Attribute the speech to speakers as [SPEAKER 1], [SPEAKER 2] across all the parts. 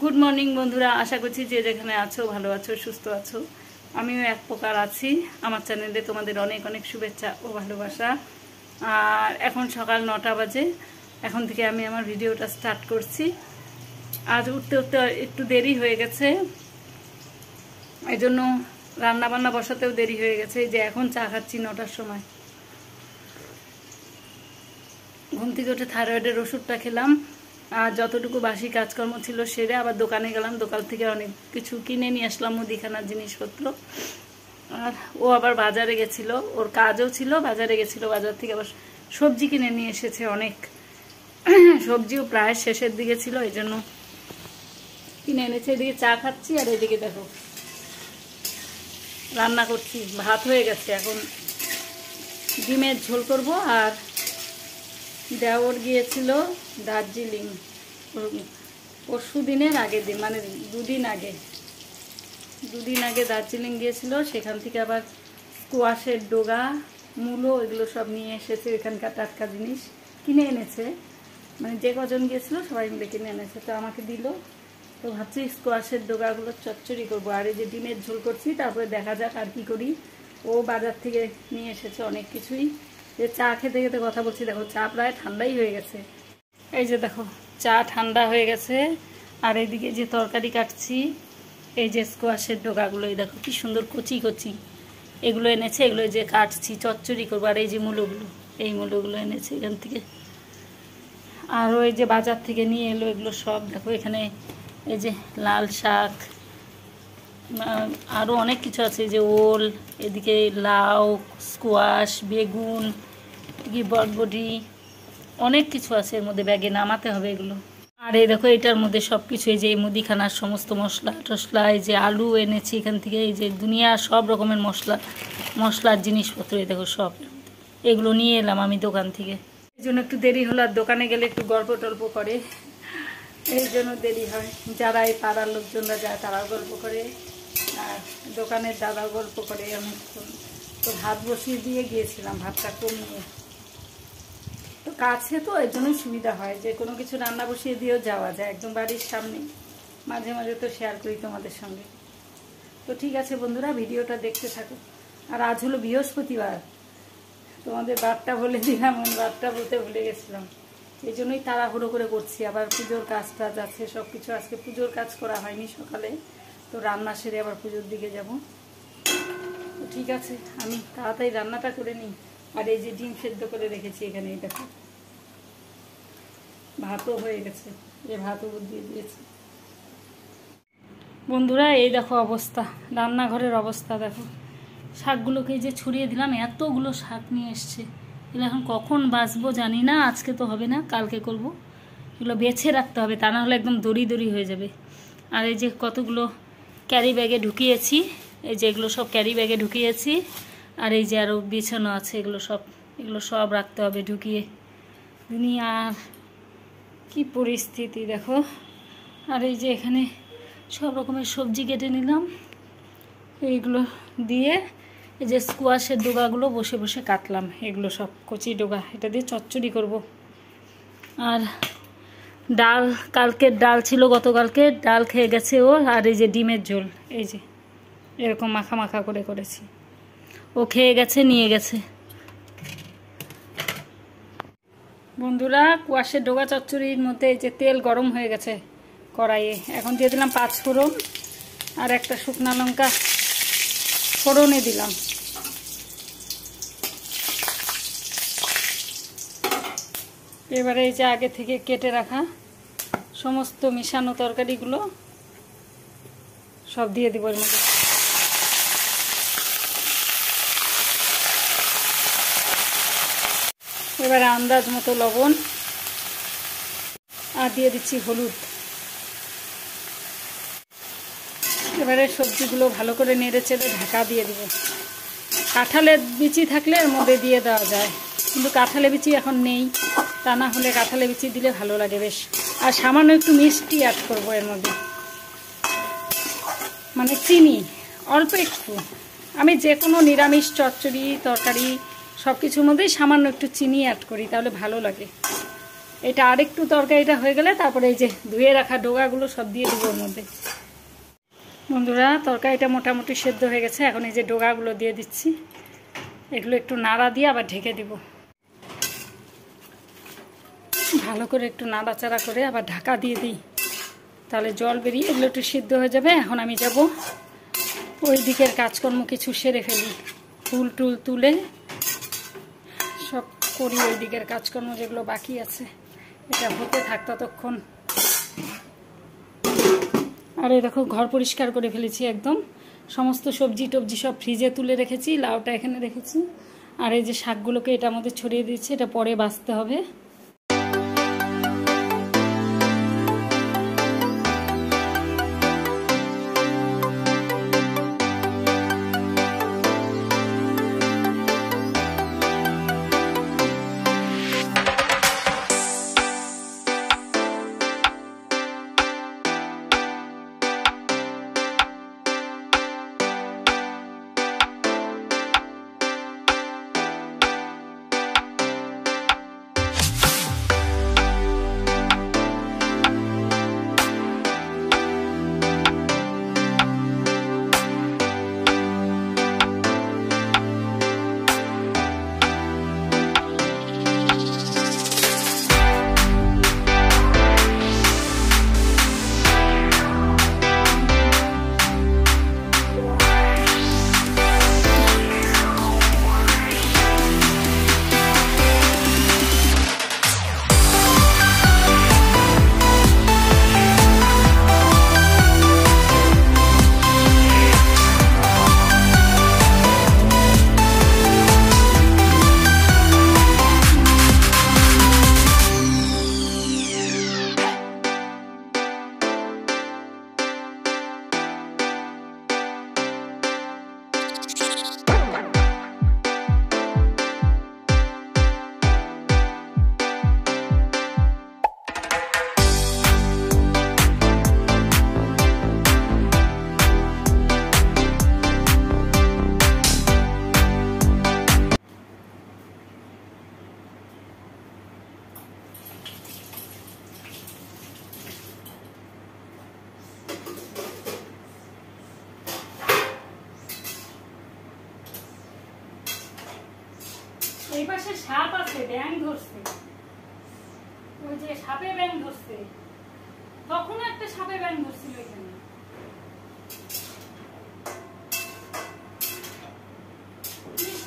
[SPEAKER 1] Good morning বন্ধুরা, আশা করছি যে যেখানে আছো ভালো আছো, সুস্থ আছো। আমিও এক প্রকার আছি। আমার চ্যানেলে তোমাদের অনেক অনেক শুভেচ্ছা ও ভালোবাসা। আর এখন সকাল 9টা বাজে। এখন থেকে আমি আমার ভিডিওটা স্টার্ট করছি। আজ উঠতে উঠতে একটু দেরি হয়ে গেছে, এই জন্য রান্না বান্না বসাতেও দেরি হয়ে গেছে। যে এখন চা খাচ্ছি 9টার সময়। ঘুম থেকে উঠে থাইরয়েডের ওষুধটা খেলাম, আর যতটুকু বাসি কাজকর্ম ছিল সেরে আবার দোকানে গেলাম। দোকান থেকে অনেক কিছু কিনে নিয়ে আসলাম, মুদিখানার জিনিসপত্র। আর ও আবার বাজারে গেছিল, ওর কাজও ছিল, বাজারে গেছিল। বাজার থেকে আবার সবজি কিনে নিয়ে এসেছে অনেক। সবজিও প্রায় শেষের দিকে ছিল, এই জন্য কিনে এনেছে। এদিকে চা খাচ্ছি আর এদিকে দেখো রান্না করছি। ভাত হয়ে গেছে, এখন ডিমের ঝোল করব। আর দেওর গিয়েছিল দার্জিলিং পরশু দিনের আগের দিন, মানে দুদিন আগে দার্জিলিং গিয়েছিল। সেখান থেকে আবার স্কোয়াশের ডগা, মূলো, এগুলো সব নিয়ে এসেছে। এখানকার টাটকা জিনিস কিনে এনেছে, মানে যে কজন গিয়েছিল সবাই মিলে কিনে এনেছে, তো আমাকে দিল। তো ভাবছি স্কোয়াশের ডগাগুলো চচ্চড়ি করবো। আর এই যে ডিমের ঝোল করছি, তারপরে দেখা যাক আর কি করি। ও বাজার থেকে নিয়ে এসেছে অনেক কিছুই। যে চা খেতে খেতে কথা বলছি, দেখো চা প্রায় ঠান্ডাই হয়ে গেছে। এই যে দেখো চা ঠান্ডা হয়ে গেছে। আর এইদিকে যে তরকারি কাটছি, এই যে স্কোয়াশের ডগাগুলো, এই দেখো কি সুন্দর কচি কচি, এগুলো এনেছে। এগুলো যে কাটছি চচ্চড়ি করবো। আর এই যে মূলোগুলো, এই মূলোগুলো এনেছে এখান থেকে। আর ওই যে বাজার থেকে নিয়ে এলো এগুলো সব। দেখো এখানে এই যে লাল শাক, আরও অনেক কিছু আছে। যে ওল, এদিকে লাউ, স্কোয়াশ, বেগুন, কি বটবটি, অনেক কিছু আছে এর মধ্যে। ব্যাগে নামাতে হবে এগুলো। আর এই দেখো এটার মধ্যে সব কিছু, এই যে মুদিখানার সমস্ত মশলা টশলা, এই যে আলু এনেছি এখান থেকে, এই যে দুনিয়া সব রকমের মশলার জিনিসপত্র, এই দেখো সব এগুলো নিয়ে এলাম আমি দোকান থেকে। এই জন্য একটু দেরি হলো। আর দোকানে গেলে একটু গল্প টল্প করে, এই জন্য দেরি হয়। যারা এই পাড়ার লোকজনরা যায় তারাও গল্প করে, আর দোকানের দাদাও গল্প করে অনেকক্ষণ। তো ভাত বসিয়ে দিয়ে গিয়েছিলাম, ভাতটা কমিয়ে। তো কাছে তো এর জন্যই সুবিধা হয়, যে কোনো কিছু রান্না বসিয়ে দিয়েও যাওয়া যায়, একদম বাড়ির সামনে। মাঝে মাঝে তো শেয়ার করি তোমাদের সঙ্গে। তো ঠিক আছে বন্ধুরা, ভিডিওটা দেখতে থাকো। আর আজ হলো বৃহস্পতিবার, তোমাদের বারটা বলে দিলাম, বারটা বলতে ভুলে গেছিলাম। এই জন্যই তাড়াহুড়ো করে করছি। আবার পুজোর কাজ টাজ আছে সব কিছু। আজকে পুজোর কাজ করা হয়নি সকালে, তো রান্না সেরে আবার পুজোর দিকে যাব। তো ঠিক আছে, আমি তাড়াতাড়ি রান্নাটা করে নিই। আর এই যে ডিম সেদ্ধ করে রেখেছি এখানে, এই দেখো ভাতও হয়ে গেছে, এই ভাতও দিয়ে দিয়েছি। বন্ধুরা এই দেখো অবস্থা, রান্নাঘরের অবস্থা দেখো। শাকগুলোকে যে ছড়িয়ে দিলাম, এতগুলো শাক নিয়ে এসছে। এগুলো এখন কখন বাছবো জানি না। আজকে তো হবে না, কালকে করব। এগুলো বেছে রাখতে হবে, তা না হলে একদম দড়ি দড়ি হয়ে যাবে। আর এই যে কতগুলো ক্যারি ব্যাগে ঢুকিয়েছি, এই যে এগুলো সব ক্যারি ব্যাগে ঢুকিয়েছি। আর এই যে আরও বিছানো আছে, এগুলো সব রাখতে হবে ঢুকিয়ে। দুনিয়ার কি পরিস্থিতি দেখো। আর এই যে এখানে সব রকমের সবজি কেটে নিলাম, এইগুলো দিয়ে এই যে স্কোয়াশের ডোগাগুলো বসে বসে কাটলাম। এগুলো সব কচি ডোগা, এটা দিয়ে চচ্চড়ি করব। আর ডাল, কালকের ডাল ছিল, গতকালকে ডাল খেয়ে গেছে ও। আর এই যে ডিমের ঝোল, এই যে এরকম মাখা মাখা করে করেছি, ও খেয়ে গেছে, নিয়ে গেছে। বন্ধুরা কুয়াশের ডোগা চচ্চড়ির মধ্যে এই যে তেল গরম হয়ে গেছে কড়াইয়ে। এখন দিয়ে দিলাম 5 ফোড়ন আর একটা শুকনো লঙ্কা ফোড়নে দিলাম। এবারে এই যে আগে থেকে কেটে রাখা সমস্ত মিশানো তরকারিগুলো সব দিয়ে দিব এর মধ্যে। এবারে আন্দাজ মতো লবণ, আর দিয়ে দিচ্ছি হলুদ। এবারে সবজিগুলো ভালো করে নেড়ে চেড়ে ঢাকা দিয়ে দিব। কাঁঠালের বিচি থাকলে এর মধ্যে দিয়ে দেওয়া যায়, কিন্তু কাঁঠালের বিচি এখন নেই, তা না হলে কাঁঠালের বিচি দিলে ভালো লাগে বেশ। আর সামান্য একটু মিষ্টি অ্যাড করবো এর মধ্যে, মানে চিনি অল্প একটু। আমি যে কোনো নিরামিষ চচ্চড়ি তরকারি সব কিছুর মধ্যেই সামান্য একটু চিনি অ্যাড করি, তাহলে ভালো লাগে। এটা আরেকটু তরকারিটা হয়ে গেলে তারপরে এই যে ধুয়ে রাখা ডোগাগুলো সব দিয়ে দেবো ওর মধ্যে। বন্ধুরা তরকারিটা মোটামুটি সেদ্ধ হয়ে গেছে, এখন এই যে ডোগাগুলো দিয়ে দিচ্ছি, এগুলো একটু নাড়া দিয়ে আবার ঢেকে দিব। ভালো করে একটু নাড়াচাড়া করে আবার ঢাকা দিয়ে দিই, তাহলে জল বেরিয়ে এগুলো একটু সিদ্ধ হয়ে যাবে। এখন আমি যাব ওই দিকের কাজকর্ম কিছু সেরে ফেলি, ফুল টুল তুলে সব করি ওই দিকের কাজকর্ম যেগুলো বাকি আছে, এটা হতে থাক ততক্ষণ। আর এই দেখো ঘর পরিষ্কার করে ফেলেছি একদম, সমস্ত সবজি টবজি সব ফ্রিজে তুলে রেখেছি, লাউটা এখানে রেখেছি, আর এই যে শাকগুলোকে এটার মধ্যে ছড়িয়ে দিচ্ছি, এটা পরে বাছতে হবে। এই পাশে সাপ আছে, ব্যাঙ ধরছে, ওই যে সাপে ব্যাঙ ধরছে, তখন একটা সাপে ব্যাঙ ধরছিল এখানে।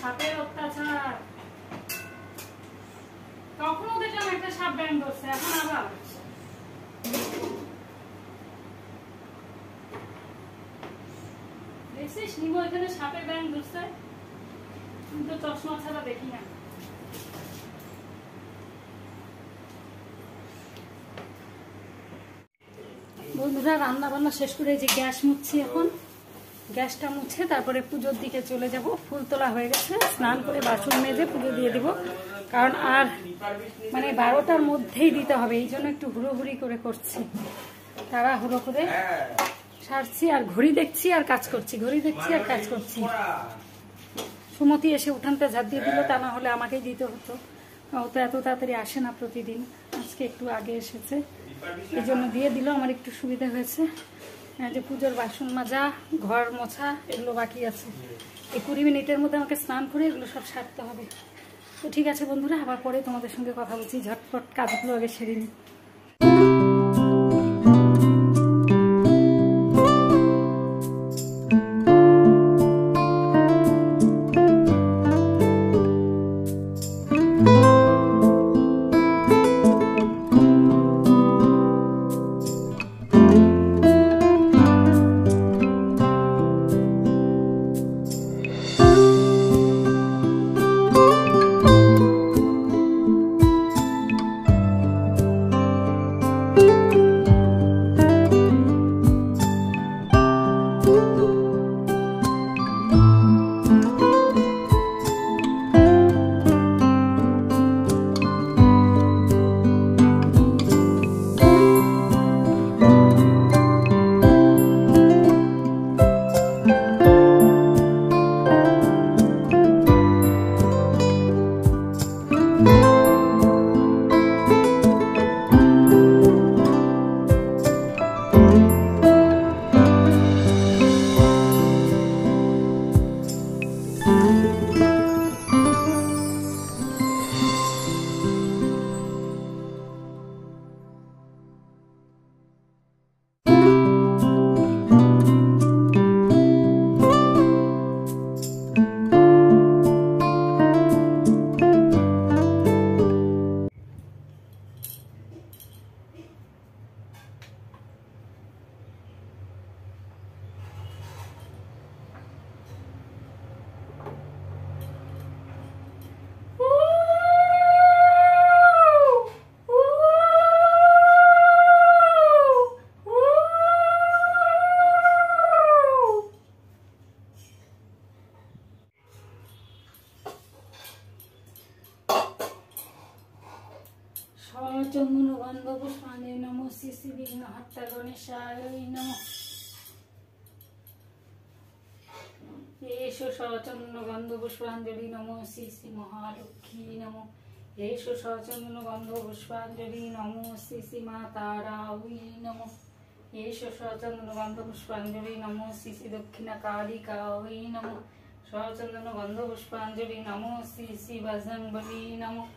[SPEAKER 1] সাপের অত্যাচার, তখনও দেখলাম একটা সাপ ব্যাঙ ধরছে, এখন আবার দেখছিস নিবো এখানে সাপে ব্যাঙ ধরছে, কিন্তু চশমা ছাড়া দেখি না। বন্ধুরা রান্না বান্না শেষ করে যে গ্যাস মুছছি, এখন গ্যাসটা মুছে তারপরে পুজোর দিকে চলে যাব। ফুল তোলা হয়ে গেছে, স্নান করে বাসন মেজে পুজো দিয়ে দিব, কারণ আর মানে 12টার মধ্যেই দিতে হবে, এই জন্য একটু হুড়োহুড়ি করে করছি, তাড়াহুড়ো করে সারছি। আর ঘড়ি দেখছি আর কাজ করছি, ঘড়ি দেখছি আর কাজ করছি। সুমতি এসে উঠানটা ঝাঁপ দিয়ে দিল, তা না হলে আমাকেই দিতে হতো, ও তো এত তাড়াতাড়ি আসে না প্রতিদিন, আজকে একটু আগে এসেছে, এই জন্য দিয়ে দিল, আমার একটু সুবিধা হয়েছে। যে পুজোর বাসন মাজা, ঘর মোছা এগুলো বাকি আছে, এই 20 মিনিটের মধ্যে আমাকে স্নান করে এগুলো সব সারতে হবে। তো ঠিক আছে বন্ধুরা, আবার পরে তোমাদের সঙ্গে কথা বলছি, ঝটপট কাজগুলো আগে সেরে নিই। বিঘ্নহর্তা গণেশায় নমঃ। এষো সচন্দন গন্ধ পুষ্পাঞ্জলি নমো শ্রী শ্রী মহালক্ষ্মী নমঃ। এষো সচন্দন গন্ধ পুষ্পাঞ্জলি নমো শ্রী শ্রী মা তারাই নমঃ। এষো সচন্দন গন্ধ পুষ্পাঞ্জলি নমো শ্রী শ্রী দক্ষিণা কালিকাই নমঃ। সচন্দন গন্ধ পুষ্পাঞ্জলি নমো শ্রী শ্রী বজরংবলী নমঃ।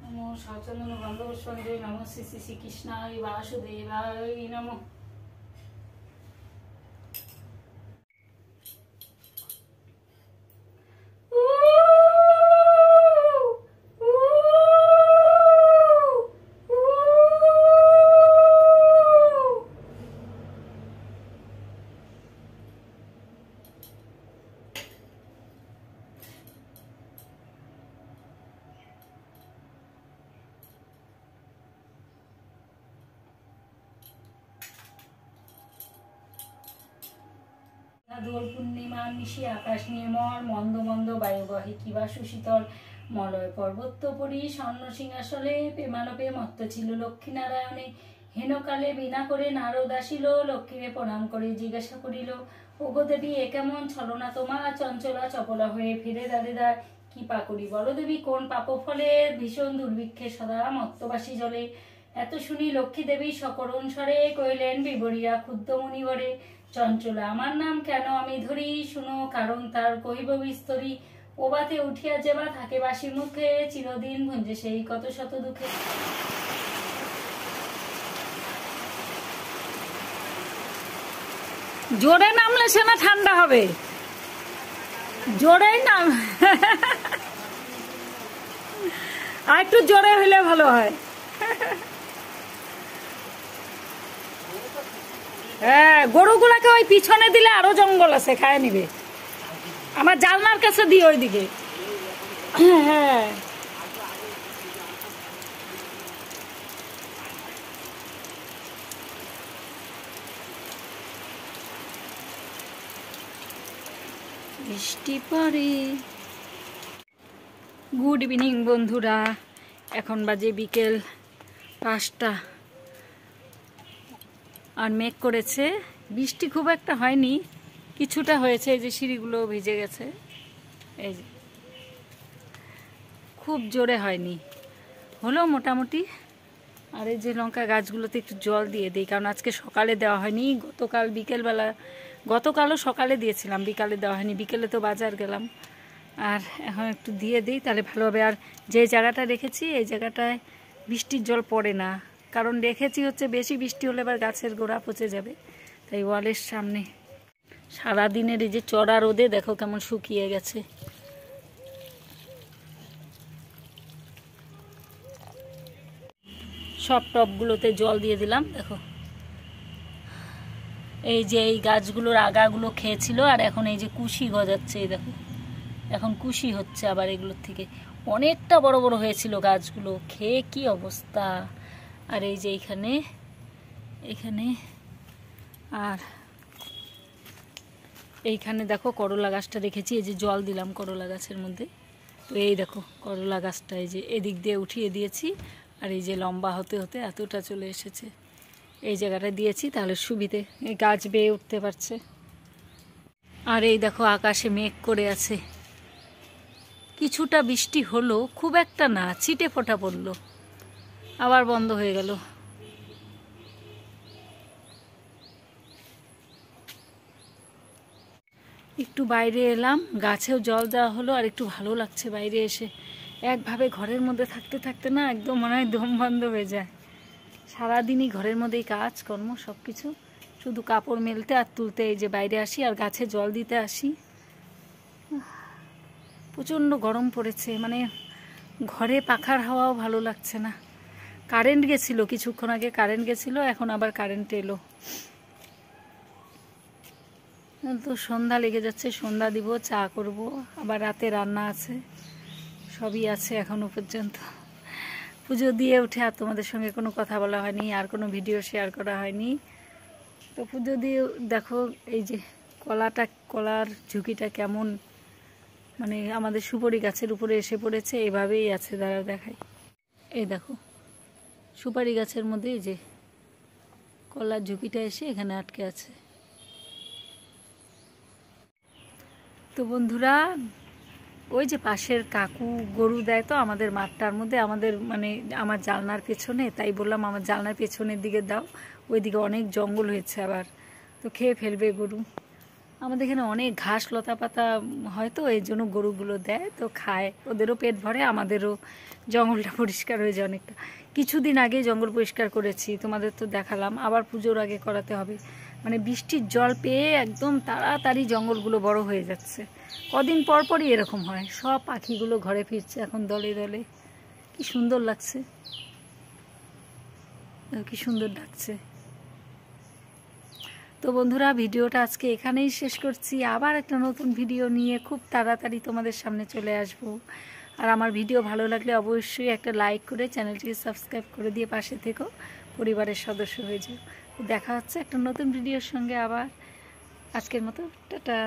[SPEAKER 1] নমো সচন্দন গন্ধ পুষ্পাঞ্জলি নমো শ্রী শ্রী শ্রীকৃষ্ণায় বাসুদেবায় নমঃ। দোল পূর্ণিমার নিশি আকাশ নির্মল, মন্দ মন্দ বায়ু বহে কিবা সুশীতল। মলয় পর্বতোপরি স্বর্ণ সিংহাসনে প্রেমানপে মত্ত ছিল লক্ষ্মীনারায়ণে। হেনকালে বিনা করে নারদ আসিল, লক্ষ্মীরে প্রণাম করে জিজ্ঞাসা করিল, ওগো দেবী এ কেমন ছলনা তোমার, চঞ্চলা চপলা হয়ে ফিরে দাঁড়ে দাঁড় কি পা করি বলো দেবী, কোন পাপ ফলে ভীষণ দুর্ভিক্ষে সদা মত্তবাসী জলে। এত শুনি লক্ষ্মী দেবী সকরুণ স্বরে কইলেন বিবরিয়া ক্ষুদ্র মুনিবরে, চঞ্চলা আমার নাম কেন আমি ধরি, শুনো কারণ তার কহিব বিস্তরি। ওবাতে উঠিয়া যেবা থাকে বাসি মুখে, চিরদিন ভুঞ্জে সেই কত শত দুঃখে। জোরে নামলে সে না ঠান্ডা হবে, জোরেই নাম। আর একটু জোরে হইলে ভালো হয়। হ্যাঁ, গরুগুলাকে ওই পিছনে দিলে আরো জঙ্গল আছে, খায় নিবে। আমার জানলার কাছে দিই ওইদিকে। হ্যাঁ, বৃষ্টি পড়ে। গুড ইভিনিং বন্ধুরা, এখন বাজে বিকেল 5টা। আর মেঘ করেছে, বৃষ্টি খুব একটা হয়নি, কিছুটা হয়েছে। এই যে সিঁড়িগুলো ভিজে গেছে, এই যে খুব জোরে হয়নি, হলো মোটামুটি। আর এই যে লঙ্কা গাছগুলোতে একটু জল দিয়ে দিই, কারণ আজকে সকালে দেওয়া হয়নি। গতকাল বিকেলবেলা, গতকালও সকালে দিয়েছিলাম, বিকালে দেওয়া হয়নি। বিকেলে তো বাজার গেলাম। আর এখন একটু দিয়ে দিই, তাহলে ভালো হবে। আর যে জায়গাটা রেখেছি এই জায়গাটায় বৃষ্টির জল পড়ে না, কারণ রেখেছি হচ্ছে বেশি বৃষ্টি হলে এবার গাছের গোড়া পচে যাবে, তাই ওয়ালের সামনে। সারাদিনের এই যে চড়া রোদে দেখো কেমন শুকিয়ে গেছে। সব টবগুলোতে জল দিয়ে দিলাম। দেখো এই যে এই গাছগুলোর আগাগুলো খেয়েছিল, আর এখন এই যে কুশি গজাচ্ছে, এই দেখো এখন কুশি হচ্ছে আবার এগুলোর থেকে। অনেকটা বড় বড় হয়েছিল গাছগুলো, খেয়ে কি অবস্থা। আর এই যে এখানে এখানে আর এইখানে দেখো করলা গাছটা রেখেছি, এই যে জল দিলাম করলা গাছের মধ্যে। তো এই দেখো করলা গাছটা এই যে এদিক দিয়ে উঠিয়ে দিয়েছি, আর এই যে লম্বা হতে হতে এতটা চলে এসেছে। এই জায়গাটা দিয়েছি, তাহলে সুবিধে, এই গাছ বেয়ে উঠতে পারছে। আর এই দেখো আকাশে মেঘ করে আছে, কিছুটা বৃষ্টি হলো, খুব একটা না, ছিটে ফোঁটা পড়লো, আবার বন্ধ হয়ে গেল। একটু বাইরে এলাম, গাছেও জল দেওয়া হলো, আর একটু ভালো লাগছে বাইরে এসে। একভাবে ঘরের মধ্যে থাকতে থাকতে না একদম মনে হয় দম বন্ধ হয়ে যায়। সারাদিনই ঘরের মধ্যেই কাজকর্ম সব কিছু, শুধু কাপড় মেলতে আর তুলতে। এই যে বাইরে আসি আর গাছে জল দিতে আসি। প্রচণ্ড গরম পড়েছে, মানে ঘরে পাখার হাওয়াও ভালো লাগছে না। কারেন্ট গেছিল কিছুক্ষণ আগে, কারেন্ট গেছিল, এখন আবার কারেন্ট এলো। তো সন্ধ্যা লেগে যাচ্ছে, সন্ধ্যা দিব, চা করব, আবার রাতে রান্না আছে, সবই আছে এখনো পর্যন্ত। পুজো দিয়ে উঠে আর তোমাদের সঙ্গে কোনো কথা বলা হয়নি, আর কোনো ভিডিও শেয়ার করা হয়নি। তো পুজো দিয়ে দেখো এই যে কলার ঝুঁকিটা কেমন, মানে আমাদের সুপারি গাছের উপরে এসে পড়েছে, এভাবেই আছে। দাঁড়া দেখাই, এই দেখো সুপারি গাছের মধ্যে এই যে কলার ঝুঁকিটা এসে এখানে আটকে আছে। তো বন্ধুরা, ওই যে পাশের কাকু গরু দেয় তো আমাদের মাঠটার মধ্যে, আমাদের মানে আমার জানলার পেছনে, তাই বললাম আমার জানলার পেছনের দিকে দাও, ওইদিকে অনেক জঙ্গল হয়েছে আবার, তো খেয়ে ফেলবে গরু। আমাদের এখানে অনেক ঘাস লতা পাতা হয় তো, এই জন্য গরুগুলো দেয়, তো খায়, ওদেরও পেট ভরে, আমাদেরও জঙ্গলটা পরিষ্কার হয়ে যায় অনেকটা। কিছুদিন আগে জঙ্গল পরিষ্কার করেছি, তোমাদের তো দেখালাম, আবার পুজোর আগে করাতে হবে। মানে বৃষ্টির জল পেয়ে একদম তাড়াতাড়ি জঙ্গলগুলো বড় হয়ে যাচ্ছে, কদিন পর পরই এরকম হয়। সব পাখিগুলো ঘরে ফিরছে এখন দলে দলে, কি সুন্দর লাগছে, কি সুন্দর ডাকছে। তো বন্ধুরা, ভিডিওটা আজকে এখানেই শেষ করছি, আবার একটা নতুন ভিডিও নিয়ে খুব তাড়াতাড়ি তোমাদের সামনে চলে আসব। আর আমার ভিডিও ভালো লাগলে অবশ্যই একটা লাইক করে চ্যানেলটিকে সাবস্ক্রাইব করে দিয়ে পাশে থেকো, পরিবারের সদস্য হয়ে যাও। দেখা হচ্ছে একটা নতুন ভিডিওর সঙ্গে আবার। আজকের মতো টাটা।